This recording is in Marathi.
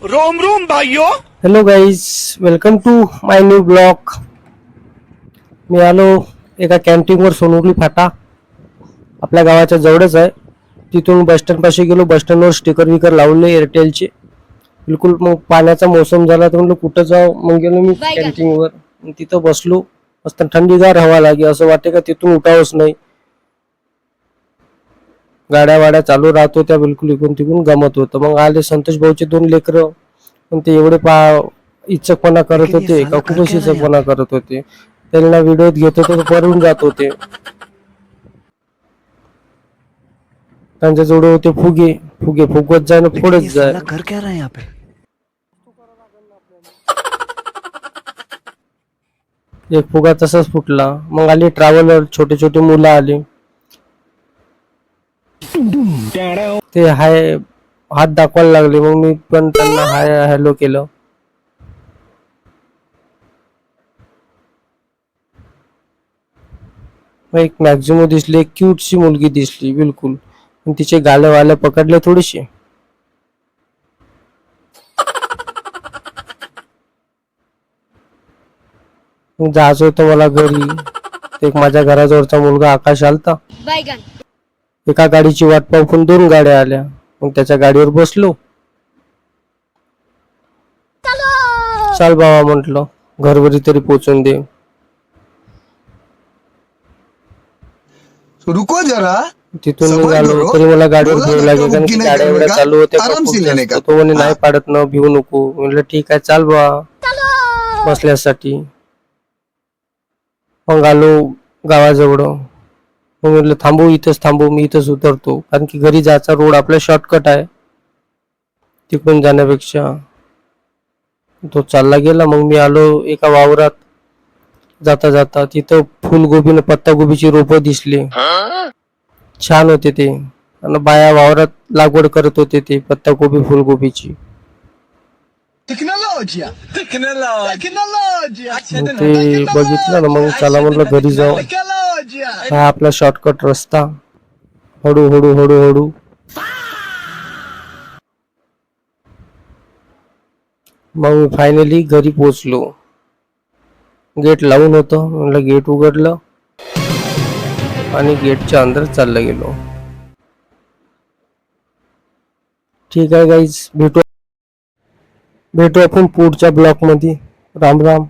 रोम रोम भाइयों. Hello guys, welcome to my new blog. मी आलो एका कॅन्टीनवर, सोनवली फाटा आपल्या गावाच्या जवळच आहे. तिथून बस स्टँड पाशी गेलो. बस स्टँडवर स्टिकर विकर लावले एअरटेलचे. बिलकुल मग पाण्याचा मोसम झाला तर म्हणलं कुठं जाऊ. मग गेलो मी कॅन्टीनवर. तिथं बसलो. मस्त थंडीगार हवा लागे. असं वाटते का तिथून उठावंच नाही. गाड्या वाड्या चालू राहत होत्या. बिलकुल इकडून तिकडून गमत होतं. मग आले संतोष भाऊचे 2 लेकरं. पण ते एवढे इच्छकपणा करत होते का खूपच इच्छकपणा करत होते. त्यांना व्हिडिओत घेत होते तर पळून जात होते. त्यांच्या जवळ होते फुगे. फुगवत जाय ना फोडत जाय. कर क्या रहा है यहाँ पे. एक फुगा तसाच फुटला. मग आली ट्रॅव्हलर, छोटे छोटे मुलं आले. ते हात दाखवायला लागले. मग मी पण त्यांना हाय हॅलो केलं. मग एक मॅक्झिमो दिसली. एक क्यूटशी मुलगी दिसली बिलकुल. तिचे गाले वाले पकडले थोडीशी. मग जायचं होतं मला घरी. एक माझ्या घराजवळचा मुलगा आकाश आलता. एका गाडीची वाट पाहून 2 गाड्या आल्या. मग त्याच्या गाडीवर बसलो. चाल बाबा म्हटलं, घरभरी तरी पोचून दे. रुको जरा. तिथून निघालो तरी मला गाडीवर भिऊ लागेल, कारण की गाड्या एवढ्या चालू होत्या का खूप जास्त. तो म्हणे नाही पाडत ना, भिवू नको. म्हटलं ठीक आहे, चाल बा बसल्यासाठी. मग आलो गावाजवळ. मग म्हटलं थांबू, इथंच थांबू, मी इथंच उतरतो, कारण की घरी जायचा रोड आपला शॉर्टकट आहे तिकडून जाण्यापेक्षा. तो चालला गेला. मग मी आलो एका वावरात. जाता जाता तिथं फुलगोबी, पत्तागोबीची रोपं दिसली. छान होते ते. आणि बाया वावरात लागवड करत होते ते पत्तागोबी फुलगोबीची. ते बघितलं ना, मग चला म्हटलं घरी जाऊ. हा आपला शॉर्टकट रस्ता. हळू हळू हळू हळू मग फायनली घरी पोचलो. गेट लावून होतं. म्हणलं गेट उघडलं आणि गेटच्या अंदर चाललं गेलो. ठीक आहे गाईज, भेटू आपण पुढच्या ब्लॉक मध्ये. राम राम.